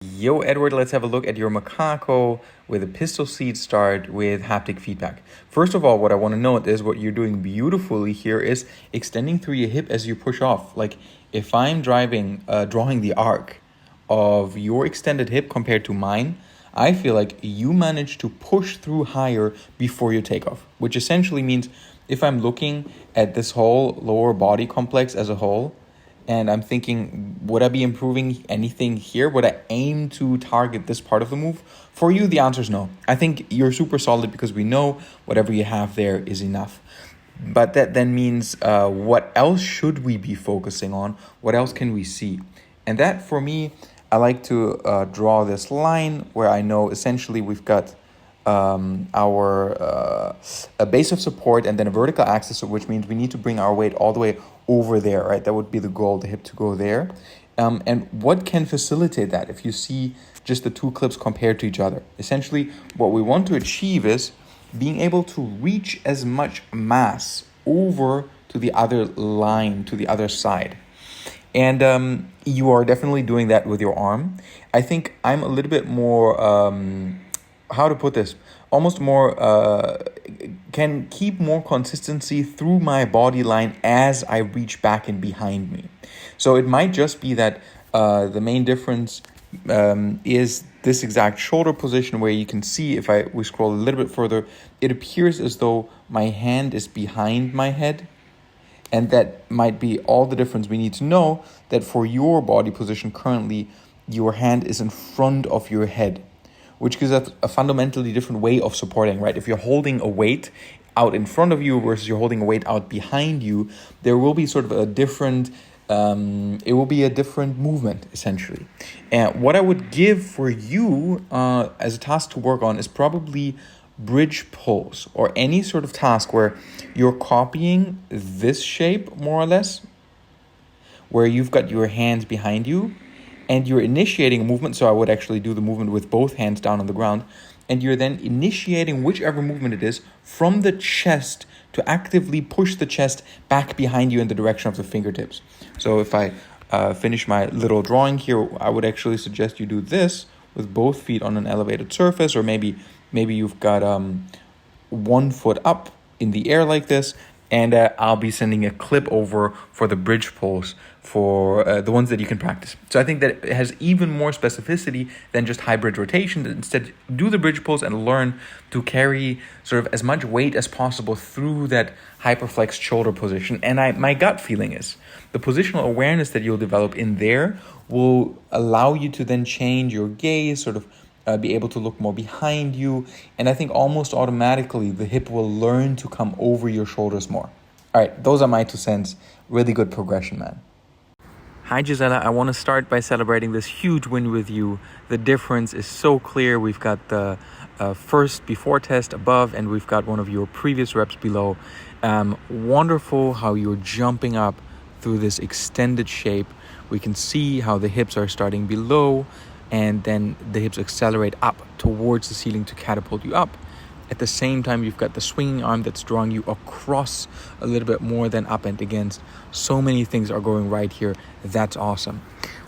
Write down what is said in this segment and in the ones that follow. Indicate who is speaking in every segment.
Speaker 1: Yo, Edward, let's have a look at your macaco with a pistol seat start with haptic feedback. First of all, what I want to note is what you're doing beautifully here is extending through your hip as you push off. Like if I'm drawing the arc of your extended hip compared to mine, I feel like you managed to push through higher before your takeoff, which essentially means if I'm looking at this whole lower body complex as a whole, and I'm thinking, would I be improving anything here? Would I aim to target this part of the move? For you, the answer is no. I think you're super solid because we know whatever you have there is enough. But that then means what else should we be focusing on? What else can we see? And that for me, I like to draw this line where I know essentially we've got our a base of support and then a vertical axis, which means we need to bring our weight all the way over there, right? That would be the goal, the hip to go there. And what can facilitate that if you see just the two clips compared to each other? Essentially, what we want to achieve is being able to reach as much mass over to the other line, to the other side. And you are definitely doing that with your arm. I think I'm a little bit more, how to put this, almost more, can keep more consistency through my body line as I reach back and behind me. So it might just be that the main difference is this exact shoulder position where you can see if we scroll a little bit further, it appears as though my hand is behind my head. And that might be all the difference we need to know that for your body position currently, your hand is in front of your head, which gives us a fundamentally different way of supporting, right? If you're holding a weight out in front of you versus you're holding a weight out behind you, there will be sort of a different, it will be a different movement, essentially. And what I would give for you as a task to work on is probably bridge pulls or any sort of task where you're copying this shape, more or less, where you've got your hands behind you, and you're initiating a movement. So I would actually do the movement with both hands down on the ground. And you're then initiating whichever movement it is from the chest to actively push the chest back behind you in the direction of the fingertips. So if I finish my little drawing here, I would actually suggest you do this with both feet on an elevated surface, or maybe you've got 1 foot up in the air like this, and I'll be sending a clip over for the bridge pulls for the ones that you can practice. So I think that it has even more specificity than just hybrid rotation. Instead, do the bridge pulls and learn to carry sort of as much weight as possible through that hyperflexed shoulder position. And my gut feeling is the positional awareness that you'll develop in there will allow you to then change your gaze, sort of be able to look more behind you. And I think almost automatically the hip will learn to come over your shoulders more. All right, those are my 2 cents. Really good progression, man. Hi, Gisela. I want to start by celebrating this huge win with you. The difference is so clear. We've got the first before test above, and we've got one of your previous reps below. Wonderful how you're jumping up through this extended shape. We can see how the hips are starting below, and then the hips accelerate up towards the ceiling to catapult you up. At the same time, you've got the swinging arm that's drawing you across a little bit more than up and against. So many things are going right here. That's awesome.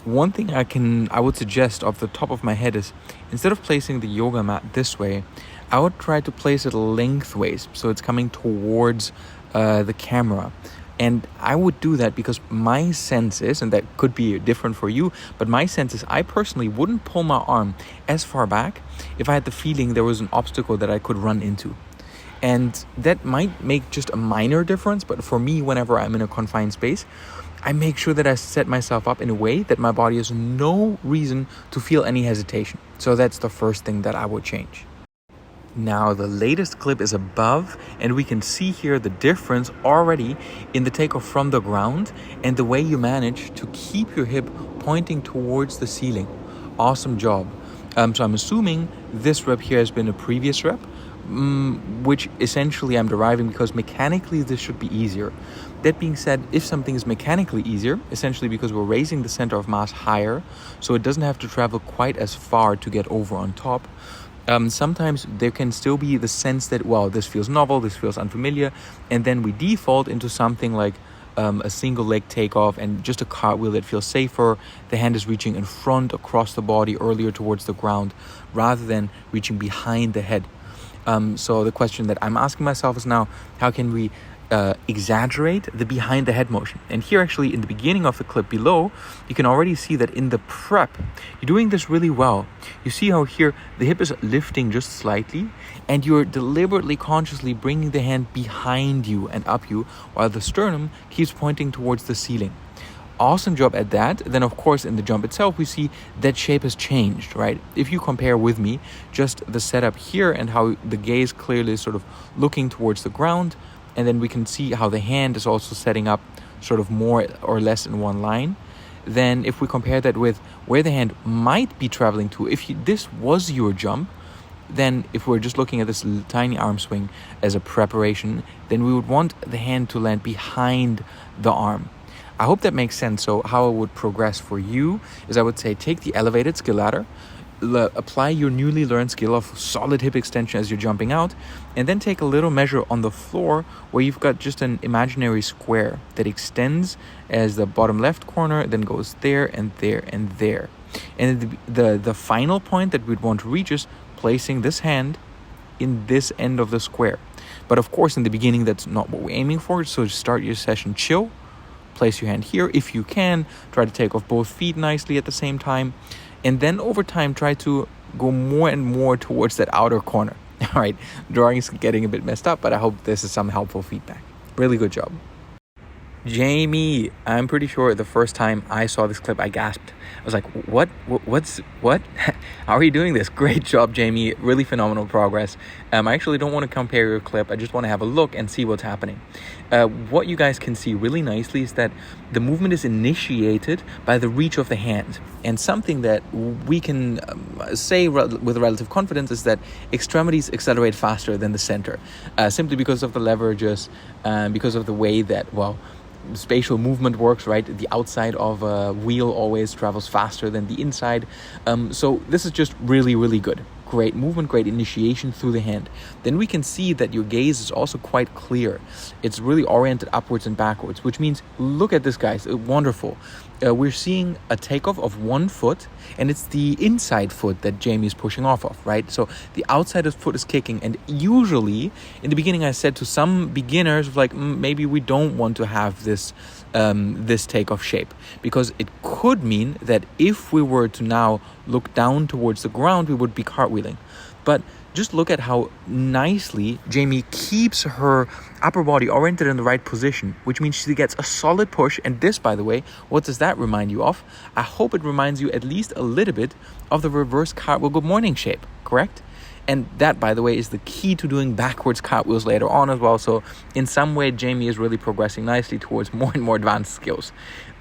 Speaker 1: One thing I would suggest off the top of my head is, instead of placing the yoga mat this way, I would try to place it lengthways, so it's coming towards the camera. And I would do that because my sense is, and that could be different for you, but my sense is I personally wouldn't pull my arm as far back if I had the feeling there was an obstacle that I could run into. And that might make just a minor difference, but for me, whenever I'm in a confined space, I make sure that I set myself up in a way that my body has no reason to feel any hesitation. So that's the first thing that I would change. Now the latest clip is above, and we can see here the difference already in the takeoff from the ground and the way you manage to keep your hip pointing towards the ceiling. Awesome job. So I'm assuming this rep here has been a previous rep, which essentially I'm deriving because mechanically this should be easier. That being said, if something is mechanically easier, essentially because we're raising the center of mass higher, so it doesn't have to travel quite as far to get over on top, sometimes there can still be the sense that, well, this feels novel, this feels unfamiliar, and then we default into something like a single leg takeoff and just a cartwheel that feels safer. The hand is reaching in front across the body earlier towards the ground rather than reaching behind the head. So the question that I'm asking myself is now, how can we exaggerate the behind the head motion? And here actually in the beginning of the clip below, you can already see that in the prep, you're doing this really well. You see how here the hip is lifting just slightly and you're deliberately consciously bringing the hand behind you and up you while the sternum keeps pointing towards the ceiling. Awesome job at that. Then of course in the jump itself we see that shape has changed, right? If you compare with me just the setup here and how the gaze clearly is sort of looking towards the ground, and then we can see how the hand is also setting up sort of more or less in one line. Then if we compare that with where the hand might be traveling to, this was your jump, then if we're just looking at this tiny arm swing as a preparation, then we would want the hand to land behind the arm. I hope that makes sense. So how I would progress for you is I would say take the elevated skill ladder, apply your newly learned skill of solid hip extension as you're jumping out, and then take a little measure on the floor where you've got just an imaginary square that extends as the bottom left corner, then goes there and there and there. And the final point that we'd want to reach is placing this hand in this end of the square. But of course in the beginning that's not what we're aiming for, so start your session chill. Place your hand here if you can. Try to take off both feet nicely at the same time. And then over time, try to go more and more towards that outer corner. All right, drawing is getting a bit messed up, but I hope this is some helpful feedback. Really good job. Jamie, I'm pretty sure the first time I saw this clip, I gasped. I was like, what? How are you doing this? Great job, Jamie. Really phenomenal progress. I actually don't want to compare your clip. I just want to have a look and see what's happening. What you guys can see really nicely is that the movement is initiated by the reach of the hand. And something that we can say with relative confidence is that extremities accelerate faster than the center, simply because of the leverages, because of the way that, spatial movement works, right? The outside of a wheel always travels faster than the inside. So this is just really, really good. Great movement, great initiation through the hand. Then we can see that your gaze is also quite clear. It's really oriented upwards and backwards, which means, look at this, guys, wonderful. We're seeing a takeoff of one foot, and it's the inside foot that Jamie is pushing off of, right? So the outside of the foot is kicking, and usually, in the beginning I said to some beginners, like, maybe we don't want to have this takeoff shape, because it could mean that if we were to now look down towards the ground, we would be cartwheeling. But just look at how nicely Jamie keeps her upper body oriented in the right position, which means she gets a solid push. And this, by the way, what does that remind you of? I hope it reminds you at least a little bit of the reverse cartwheel good morning shape, correct? And that, by the way, is the key to doing backwards cartwheels later on as well. So in some way, Jamie is really progressing nicely towards more and more advanced skills.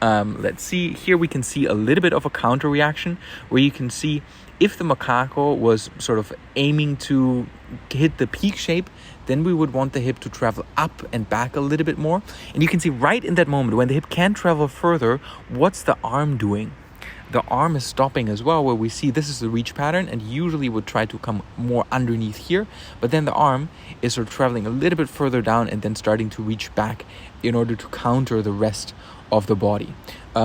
Speaker 1: Let's see. Here we can see a little bit of a counter reaction where you can see if the macaco was sort of aiming to hit the peak shape, then we would want the hip to travel up and back a little bit more. And you can see right in that moment when the hip can travel further, what's the arm doing? The arm is stopping as well, where we see this is the reach pattern and usually would try to come more underneath here, but then the arm is sort of traveling a little bit further down and then starting to reach back in order to counter the rest of the body.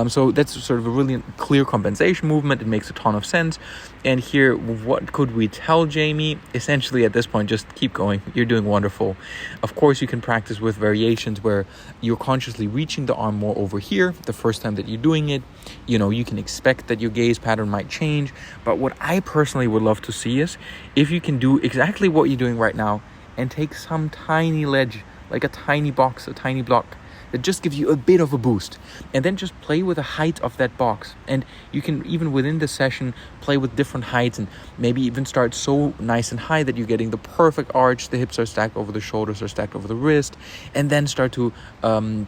Speaker 1: So that's sort of a really clear compensation movement. It makes a ton of sense. And here, what could we tell Jamie? Essentially, at this point, just keep going. You're doing wonderful. Of course, you can practice with variations where you're consciously reaching the arm more over here the first time that you're doing it. You can expect that your gaze pattern might change. But what I personally would love to see is if you can do exactly what you're doing right now and take some tiny ledge, like a tiny box, a tiny block, that just gives you a bit of a boost, and then just play with the height of that box. And you can even within the session play with different heights and maybe even start so nice and high that you're getting the perfect arch, the hips are stacked over the shoulders, are stacked over the wrist, and then start to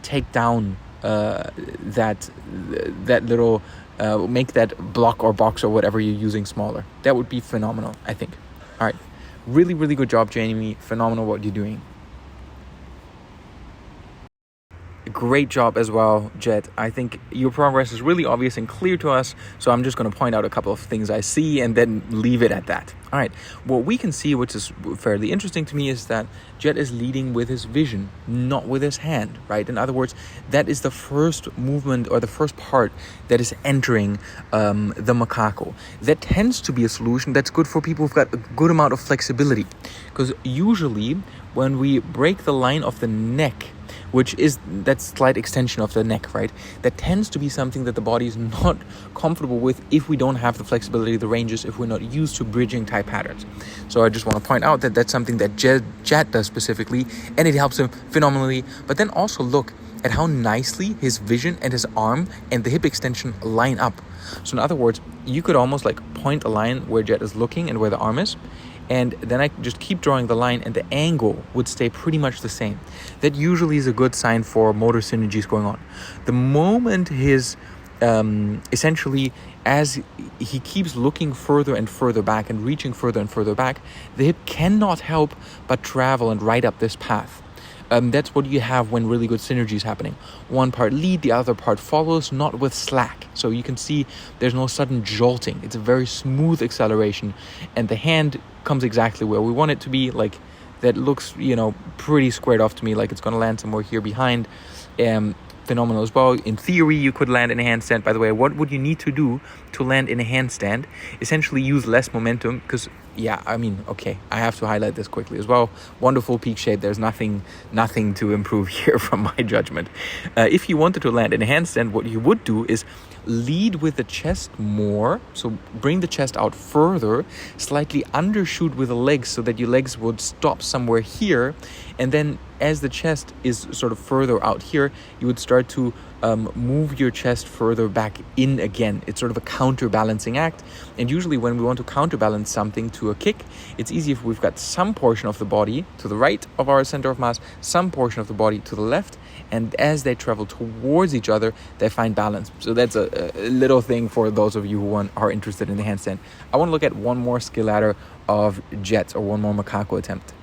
Speaker 1: take down that little make that block or box or whatever you're using smaller. That would be phenomenal, I think. All right, really, really good job, Jamie. Phenomenal what you're doing. Great job as well, Jet. I think your progress is really obvious and clear to us, so I'm just going to point out a couple of things I see and then leave it at that. All right, what we can see, which is fairly interesting to me, is that Jet is leading with his vision, not with his hand, right? In other words, that is the first movement or the first part that is entering the macaco. That tends to be a solution that's good for people who've got a good amount of flexibility, because usually when we break the line of the neck, which is that slight extension of the neck, right? That tends to be something that the body is not comfortable with if we don't have the flexibility, the ranges, if we're not used to bridging type patterns. So I just want to point out that that's something that Jet does specifically, and it helps him phenomenally. But then also look at how nicely his vision and his arm and the hip extension line up. So in other words, you could almost like point a line where Jet is looking and where the arm is, and then I just keep drawing the line and the angle would stay pretty much the same. That usually is a good sign for motor synergies going on. The moment his, essentially, as he keeps looking further and further back and reaching further and further back, the hip cannot help but travel and ride up this path. That's what you have when really good synergy is happening. One part lead, the other part follows, not with slack. So you can see there's no sudden jolting. It's a very smooth acceleration, and the hand comes exactly where we want it to be. Like that looks, pretty squared off to me, like it's going to land somewhere here behind. Phenomenal as well. In theory, you could land in a handstand. By the way, what would you need to do to land in a handstand? Essentially use less momentum, because I have to highlight this quickly as well. Wonderful peak shape. There's nothing to improve here from my judgment. If you wanted to land in a handstand, what you would do is lead with the chest more, so bring the chest out further, slightly undershoot with the legs so that your legs would stop somewhere here, and then as the chest is sort of further out here, you would start to move your chest further back in again. It's sort of a counterbalancing act, and usually when we want to counterbalance something to a kick, it's easy if we've got some portion of the body to the right of our center of mass, some portion of the body to the left, and as they travel towards each other, they find balance. So that's a little thing for those of you who are interested in the handstand. I want to look at one more skill ladder of Jets, or one more macaco attempt.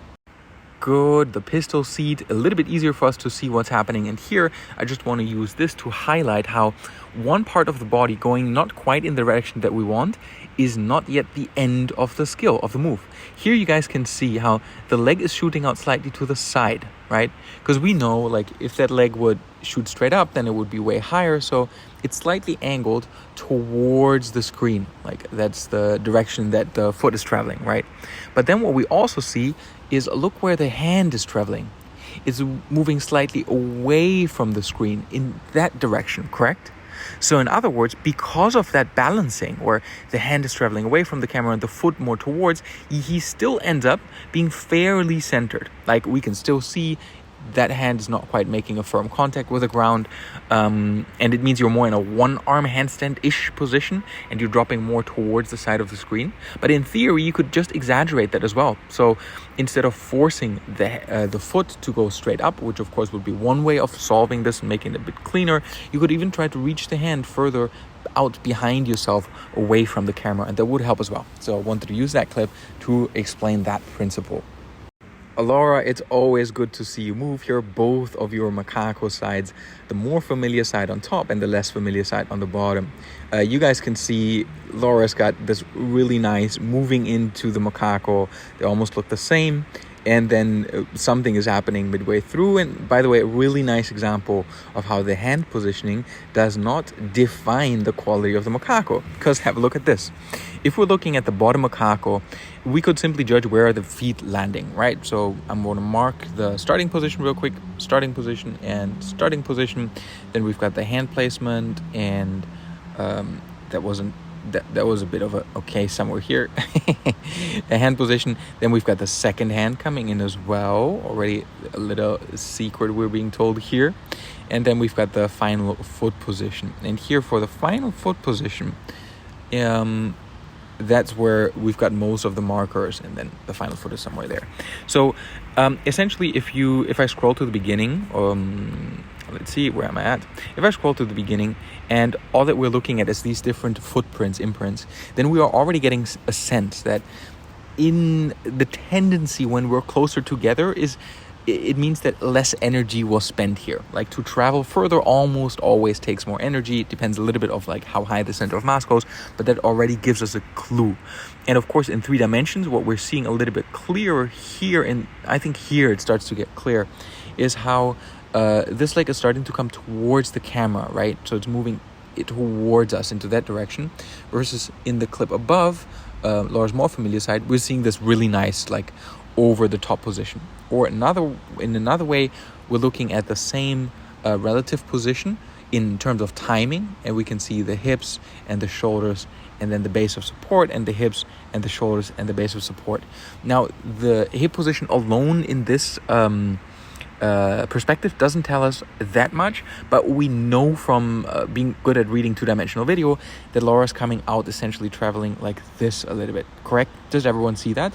Speaker 1: Good, the pistol seat, a little bit easier for us to see what's happening. And here, I just want to use this to highlight how one part of the body going not quite in the direction that we want is not yet the end of the skill, of the move. Here you guys can see how the leg is shooting out slightly to the side, right? Because we know, like, if that leg would shoot straight up, then it would be way higher. So it's slightly angled towards the screen. Like, that's the direction that the foot is traveling, right? But then what we also see is, look where the hand is traveling. It's moving slightly away from the screen in that direction, correct? So in other words, because of that balancing, where the hand is traveling away from the camera and the foot more towards, he still ends up being fairly centered. Like, we can still see that hand is not quite making a firm contact with the ground, and it means you're more in a one-arm handstand-ish position, and you're dropping more towards the side of the screen. But in theory, you could just exaggerate that as well. So instead of forcing the foot to go straight up, which of course would be one way of solving this and making it a bit cleaner, you could even try to reach the hand further out behind yourself, away from the camera, and that would help as well. So I wanted to use that clip to explain that principle. Laura, it's always good to see you move here, both of your macaco sides, the more familiar side on top and the less familiar side on the bottom. You guys can see Laura's got this really nice moving into the macaco. They almost look the same. And then something is happening midway through. And by the way, a really nice example of how the hand positioning does not define the quality of the macaco. Because have a look at this. If we're looking at the bottom macaco, we could simply judge where are the feet landing, right? So I'm going to mark the starting position real quick. Starting position and starting position. Then we've got the hand placement, and that was a bit of a okay somewhere here. A hand position. Then we've got the second hand coming in as well. Already a little secret we're being told here. And then we've got the final foot position. And here for the final foot position, that's where we've got most of the markers, and then the final foot is somewhere there. So essentially, if I scroll to the beginning, let's see, where am I at? If I scroll to the beginning and all that we're looking at is these different footprints, imprints, then we are already getting a sense that in the tendency when we're closer together is it means that less energy was spent here. Like to travel further almost always takes more energy. It depends a little bit of like how high the center of mass goes, but that already gives us a clue. And of course, in 3 dimensions, what we're seeing a little bit clearer here, and I think here it starts to get clear, is how this lake is starting to come towards the camera, right? So it's moving it towards us into that direction, versus in the clip above, Laura's more familiar side, we're seeing this really nice like over the top position. Or in another way, we're looking at the same relative position in terms of timing, and we can see the hips and the shoulders and then the base of support, and the hips and the shoulders and the base of support. Now the hip position alone in this perspective doesn't tell us that much, but we know from being good at reading 2-dimensional video that Laura's coming out essentially traveling like this a little bit, correct? Does everyone see that?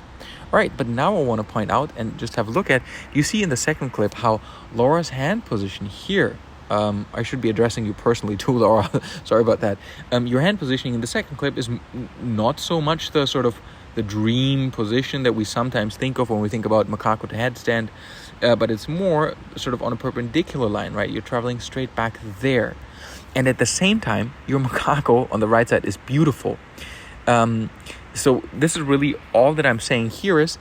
Speaker 1: All right, but now I want to point out and just have a look at, you see in the second clip how Laura's hand position here, I should be addressing you personally too, Laura, sorry about that. Your hand positioning in the second clip is not so much the sort of the dream position that we sometimes think of when we think about macaco to headstand, but it's more sort of on a perpendicular line, right? You're traveling straight back there. And at the same time, your macaco on the right side is beautiful. So this is really all that I'm saying here is,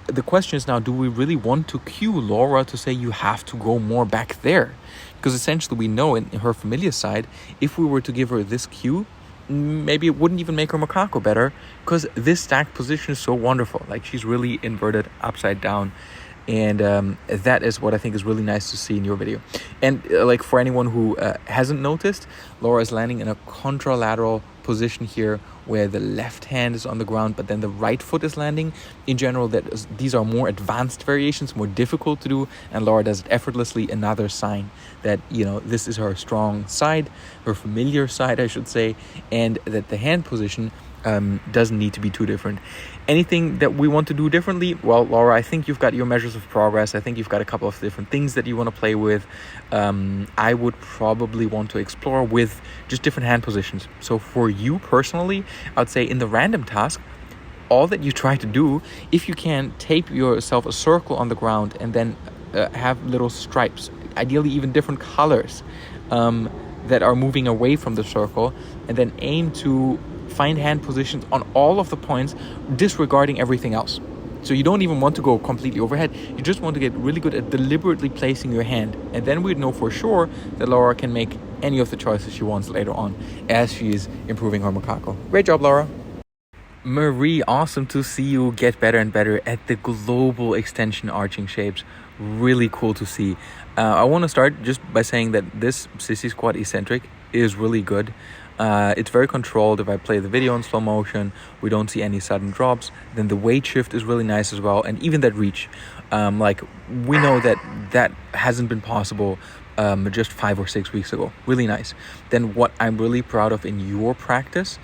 Speaker 1: the question is now, do we really want to cue Laura to say you have to go more back there? Because essentially we know in her familiar side, if we were to give her this cue, maybe it wouldn't even make her macaco better, because this stacked position is so wonderful. Like she's really inverted upside down. And that is what I think is really nice to see in your video. And like for anyone who hasn't noticed, Laura is landing in a contralateral position here where the left hand is on the ground, but then the right foot is landing. In general, these are more advanced variations, more difficult to do, and Laura does it effortlessly. Another sign that, you know, this is her strong side, her familiar side, I should say, and that the hand position doesn't need to be too different. Anything that we want to do differently? Well, Laura, I think you've got your measures of progress. I think you've got a couple of different things that you want to play with. I would probably want to explore with just different hand positions. So for you personally, I would say in the random task, all that you try to do, if you can, tape yourself a circle on the ground and then have little stripes, ideally even different colors, that are moving away from the circle, and then aim to find hand positions on all of the points, disregarding everything else. So you don't even want to go completely overhead. You just want to get really good at deliberately placing your hand. And then we'd know for sure that Laura can make any of the choices she wants later on as she is improving her macaco. Great job, Laura. Marie, awesome to see you get better and better at the global extension arching shapes. Really cool to see. I want to start just by saying that this sissy squat eccentric is really good. It's very controlled. If I play the video in slow motion, we don't see any sudden drops. Then the weight shift is really nice as well. And even that reach, like we know that hasn't been possible just 5 or 6 weeks ago. Really nice. Then what I'm really proud of in your practice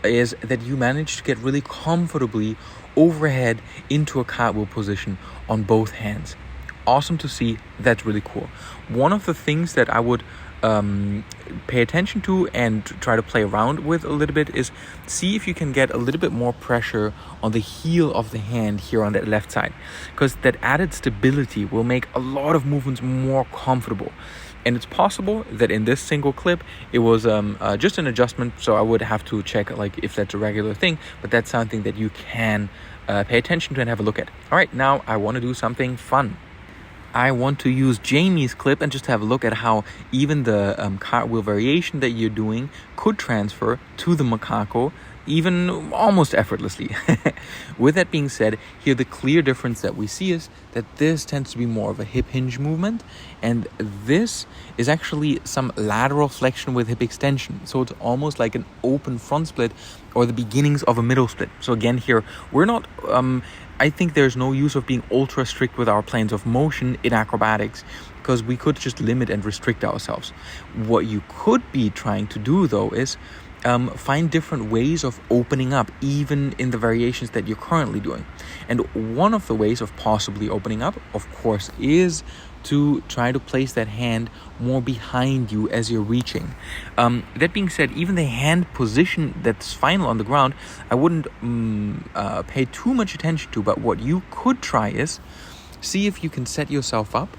Speaker 1: is that you managed to get really comfortably overhead into a cartwheel position on both hands. Awesome to see. That's really cool. One of the things that I would pay attention to and try to play around with a little bit is see if you can get a little bit more pressure on the heel of the hand here on that left side, because that added stability will make a lot of movements more comfortable. And it's possible that in this single clip it was just an adjustment, so I would have to check like if that's a regular thing, but that's something that you can pay attention to and have a look at. All right, now I want to do something fun. I want to use Jamie's clip and just have a look at how even the cartwheel variation that you're doing could transfer to the macaco, even almost effortlessly. With that being said, here the clear difference that we see is that this tends to be more of a hip hinge movement, and this is actually some lateral flexion with hip extension. So it's almost like an open front split or the beginnings of a middle split. So again, here we're not I think there's no use of being ultra strict with our planes of motion in acrobatics, because we could just limit and restrict ourselves. What you could be trying to do though is find different ways of opening up, even in the variations that you're currently doing. And one of the ways of possibly opening up, of course, is to try to place that hand more behind you as you're reaching. That being said, even the hand position that's final on the ground, I wouldn't pay too much attention to, but what you could try is see if you can set yourself up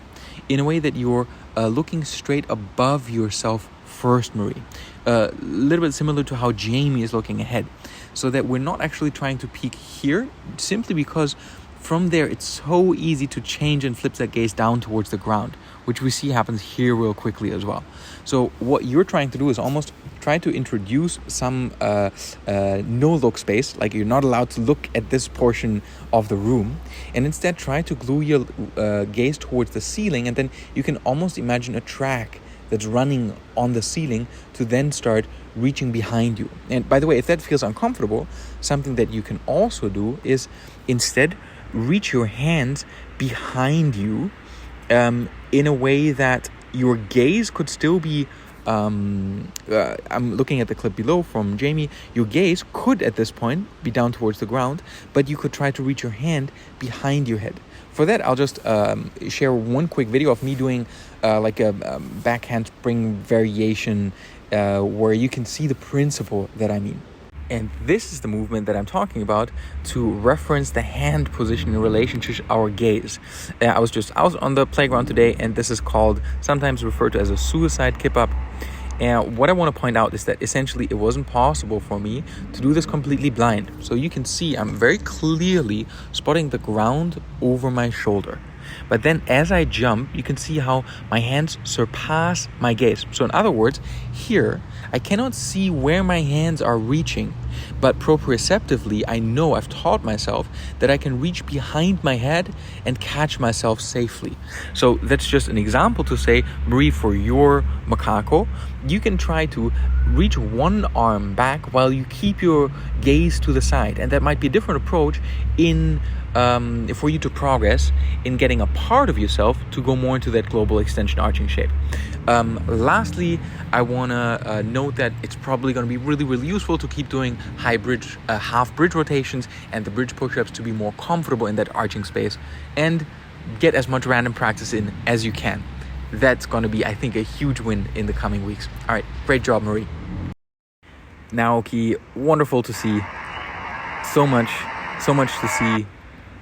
Speaker 1: in a way that you're looking straight above yourself first, Marie. A little bit similar to how Jamie is looking ahead. So that we're not actually trying to peek here, simply because from there it's so easy to change and flip that gaze down towards the ground, which we see happens here real quickly as well. So what you're trying to do is almost try to introduce some no-look space, like you're not allowed to look at this portion of the room, and instead try to glue your gaze towards the ceiling, and then you can almost imagine a track that's running on the ceiling to then start reaching behind you. And by the way, if that feels uncomfortable, something that you can also do is instead reach your hands behind you in a way that your gaze could still be I'm looking at the clip below from Jamie. Your gaze could at this point be down towards the ground, but you could try to reach your hand behind your head. For that, I'll just share one quick video of me doing like a back handspring variation where you can see the principle that I mean. And this is the movement that I'm talking about to reference the hand position in relation to our gaze. I was just out on the playground today, and this is called, sometimes referred to as a suicide kip up. And what I want to point out is that essentially it wasn't possible for me to do this completely blind. So you can see I'm very clearly spotting the ground over my shoulder. But then as I jump, you can see how my hands surpass my gaze. So in other words, here, I cannot see where my hands are reaching, but proprioceptively, I know, I've taught myself that I can reach behind my head and catch myself safely. So that's just an example to say, Marie, for your macaco, you can try to reach one arm back while you keep your gaze to the side. And that might be a different approach in for you to progress in getting a part of yourself to go more into that global extension arching shape. Lastly, I want to note that it's probably going to be really, really useful to keep doing half bridge rotations and the bridge push-ups to be more comfortable in that arching space and get as much random practice in as you can. That's going to be, I think, a huge win in the coming weeks. All right, great job, Marie. Naoki, wonderful to see. So much to see.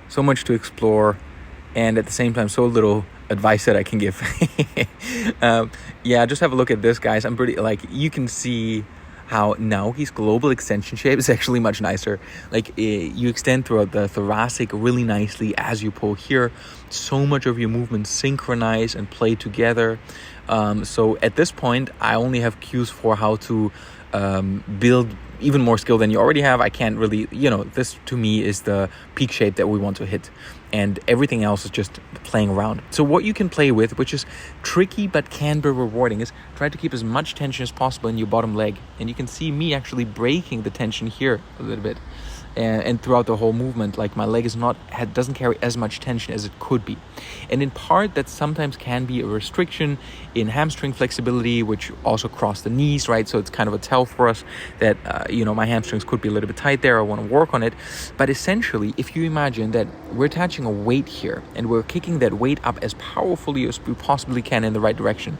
Speaker 1: So much to explore, and at the same time, so little advice that I can give. Just have a look at this, guys. I'm pretty, you can see how Naoki's global extension shape is actually much nicer. You extend throughout the thoracic really nicely as you pull here. So much of your movements synchronize and play together. So at this point, I only have cues for how to build even more skill than you already have. I can't really, this to me is the peak shape that we want to hit, and everything else is just playing around. So what you can play with, which is tricky but can be rewarding, is try to keep as much tension as possible in your bottom leg. And you can see me actually breaking the tension here a little bit. And throughout the whole movement, my leg doesn't carry as much tension as it could be. And in part, that sometimes can be a restriction in hamstring flexibility, which also cross the knees, right? So it's kind of a tell for us that, my hamstrings could be a little bit tight there. I want to work on it. But essentially, if you imagine that we're attaching a weight here and we're kicking that weight up as powerfully as we possibly can in the right direction,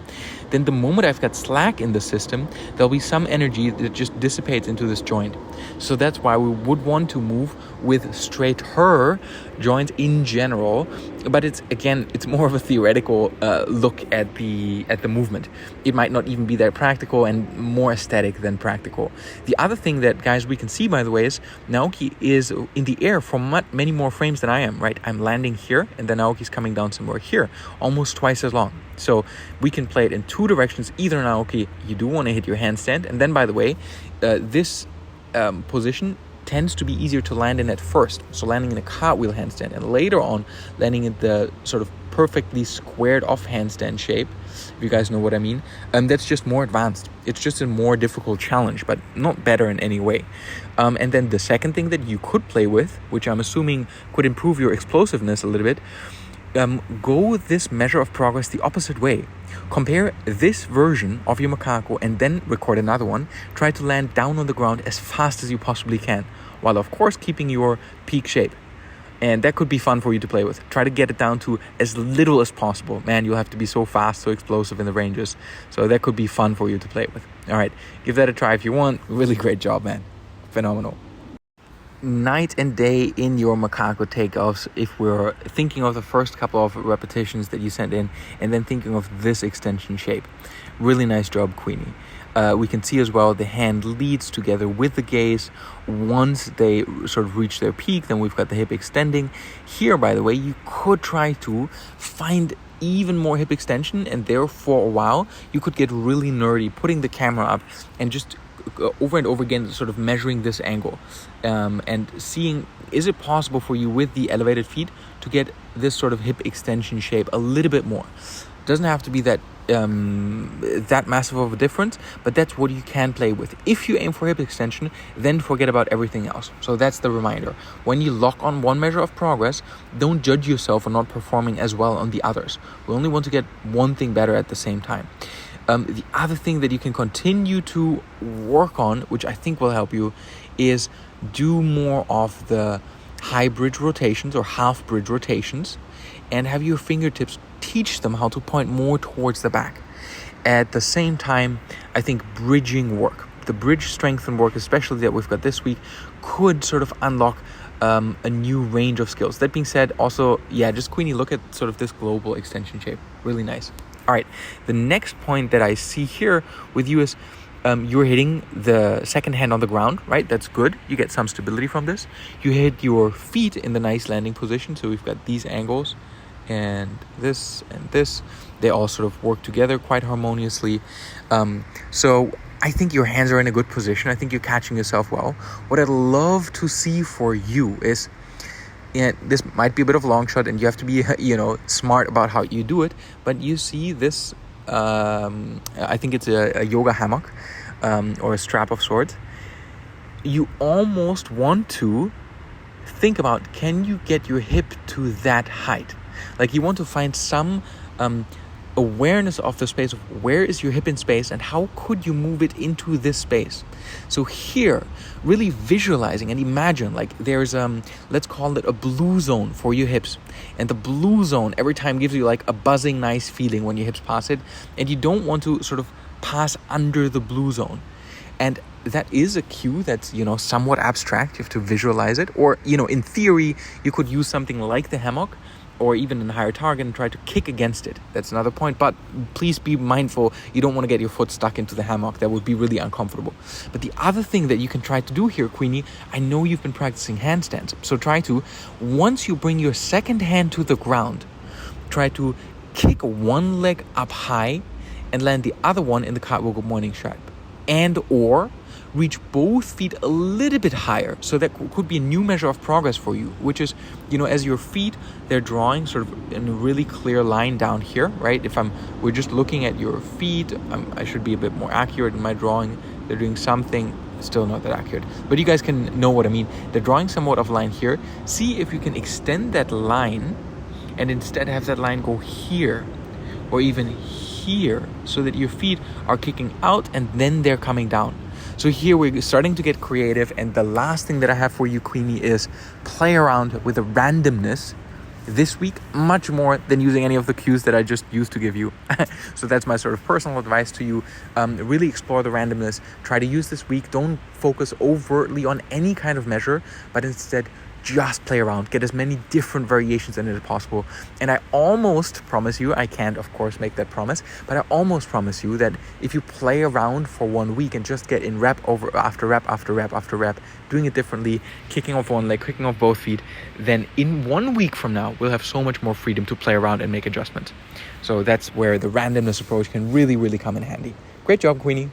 Speaker 1: then the moment I've got slack in the system, there'll be some energy that just dissipates into this joint. So that's why we would want to move with straighter joints in general, but it's more of a theoretical look at the movement. It might not even be that practical and more aesthetic than practical. The other thing that, guys, we can see, by the way, is Naoki is in the air for many more frames than I am, right? I'm landing here and then Naoki's coming down somewhere here, almost twice as long. So we can play it in two directions. Either, Naoki, you do want to hit your handstand, and then, by the way, this position tends to be easier to land in at first. So landing in a cartwheel handstand, and later on landing in the sort of perfectly squared off handstand shape, if you guys know what I mean. That's just more advanced. It's just a more difficult challenge, but not better in any way. And then the second thing that you could play with, which I'm assuming could improve your explosiveness a little bit, go with this measure of progress the opposite way. Compare this version of your macaco and then record another one. Try to land down on the ground as fast as you possibly can, while of course keeping your peak shape. And that could be fun for you to play with. Try to get it down to as little as possible. Man, you'll have to be so fast, so explosive in the ranges. So that could be fun for you to play with. All right, give that a try if you want. Really great job, man. Phenomenal. night and day in your macaco takeoffs if we're thinking of the first couple of repetitions that you sent in and then thinking of this extension shape. Really nice job, Queenie. We can see as well the hand leads together with the gaze. Once they sort of reach their peak, then we've got the hip extending. Here, by the way, you could try to find even more hip extension, and there for a while you could get really nerdy putting the camera up and just over and over again sort of measuring this angle and seeing, is it possible for you with the elevated feet to get this sort of hip extension shape a little bit more. Doesn't have to be that massive of a difference, but that's what you can play with. If you aim for hip extension, then forget about everything else. So that's the reminder. When you lock on one measure of progress, don't judge yourself for not performing as well on the others. We only want to get one thing better at the same time. The other thing that you can continue to work on, which I think will help you, is do more of the high bridge rotations or half bridge rotations, and have your fingertips teach them how to point more towards the back. At the same time, I think bridging work, the bridge strength and work, especially that we've got this week, could sort of unlock a new range of skills. That being said, also, just Queenie, look at sort of this global extension shape. Really nice. All right, the next point that I see here with you is you're hitting the second hand on the ground, right? That's good. You get some stability from this. You hit your feet in the nice landing position. So we've got these angles and this. They all sort of work together quite harmoniously. So I think your hands are in a good position. I think you're catching yourself well. What I'd love to see for you is, this might be a bit of a long shot and you have to be, smart about how you do it. But you see this, I think it's a yoga hammock or a strap of sorts. You almost want to think about, can you get your hip to that height? Like you want to find some awareness of the space of where is your hip in space and how could you move it into this space. So here, really visualizing and imagine like there's let's call it a blue zone for your hips, and the blue zone every time gives you like a buzzing nice feeling when your hips pass it, and you don't want to sort of pass under the blue zone. And that is a cue that's, somewhat abstract. You have to visualize it, or in theory you could use something like the hammock or even a higher target and try to kick against it. That's another point, but please be mindful, you don't want to get your foot stuck into the hammock. That would be really uncomfortable. But the other thing that you can try to do here, Queenie, I know you've been practicing handstands, so try to, once you bring your second hand to the ground, try to kick one leg up high and land the other one in the cartwheel good morning shape, and or reach both feet a little bit higher. So that could be a new measure of progress for you, which is, as your feet, they're drawing sort of in a really clear line down here, right? We're just looking at your feet, I should be a bit more accurate in my drawing. They're doing something, still not that accurate, but you guys can know what I mean. They're drawing somewhat of a line here. See if you can extend that line and instead have that line go here or even here, so that your feet are kicking out and then they're coming down. So here we're starting to get creative, and the last thing that I have for you, Queenie, is play around with the randomness this week much more than using any of the cues that I just used to give you. So that's my sort of personal advice to you. Really explore the randomness. Try to use this week. Don't focus overtly on any kind of measure, but instead just play around, get as many different variations in it as possible. And I almost promise you, I can't of course make that promise, but I almost promise you that if you play around for 1 week and just get in rep over after rep after rep after rep, doing it differently, kicking off one leg, kicking off both feet, then in 1 week from now we'll have so much more freedom to play around and make adjustments. So that's where the randomness approach can really, really come in handy. Great job, Queenie.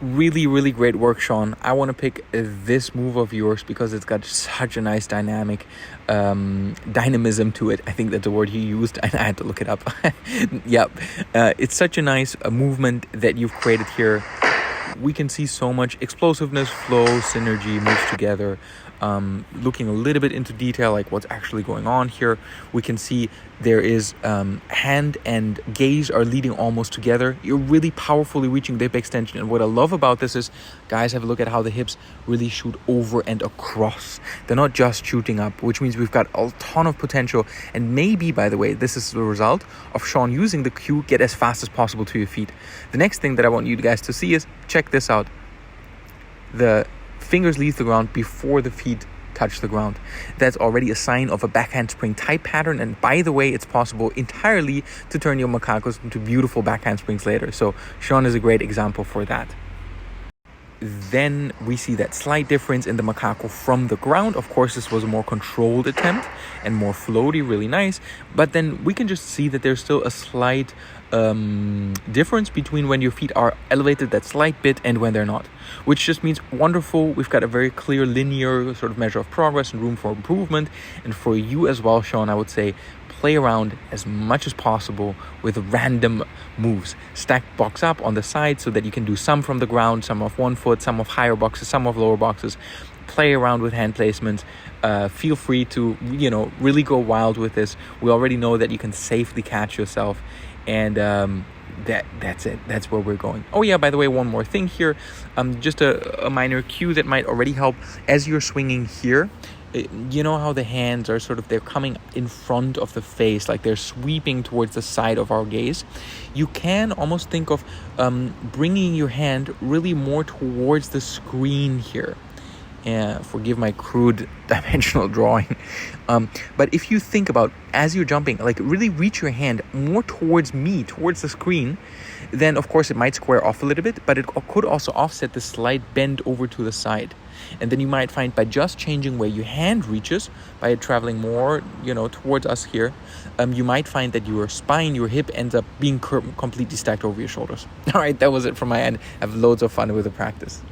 Speaker 1: Really, really great work, Sean. I want to pick this move of yours because it's got such a nice dynamism to it. I think that's the word you used, and I had to look it up. Yep. It's such a nice movement that you've created here. We can see so much explosiveness, flow, synergy, moves together. Looking a little bit into detail, like what's actually going on here, we can see there is hand and gaze are leading almost together. You're really powerfully reaching the hip extension, and what I love about this is, guys, have a look at how the hips really shoot over and across. They're not just shooting up, which means we've got a ton of potential. And maybe, by the way, this is the result of Sean using the cue, get as fast as possible to your feet. The next thing that I want you guys to see is, check this out. The fingers leave the ground before the feet touch the ground. That's already a sign of a back handspring type pattern. And by the way, it's possible entirely to turn your macacos into beautiful back handsprings later. So Sean is a great example for that. Then we see that slight difference in the macaco from the ground. Of course, this was a more controlled attempt and more floaty, really nice. But then we can just see that there's still a slight difference between when your feet are elevated that slight bit and when they're not, which just means wonderful. We've got a very clear linear sort of measure of progress and room for improvement. And for you as well, Sean, I would say play around as much as possible with random moves. Stack box up on the side so that you can do some from the ground, some off one foot, some of higher boxes, some of lower boxes. Play around with hand placements. Feel free to, really go wild with this. We already know that you can safely catch yourself, and that's it. That's where we're going. Oh yeah, by the way, one more thing here. Just a minor cue that might already help as you're swinging here. You know how the hands are they're coming in front of the face, like they're sweeping towards the side of our gaze. You can almost think of bringing your hand really more towards the screen here. Forgive my crude dimensional drawing. But if you think about, as you're jumping, like really reach your hand more towards me, towards the screen, then of course it might square off a little bit, but it could also offset the slight bend over to the side. And then you might find by just changing where your hand reaches, by traveling more, towards us here, you might find that your spine, your hip ends up being completely stacked over your shoulders. All right, that was it from my end. Have loads of fun with the practice.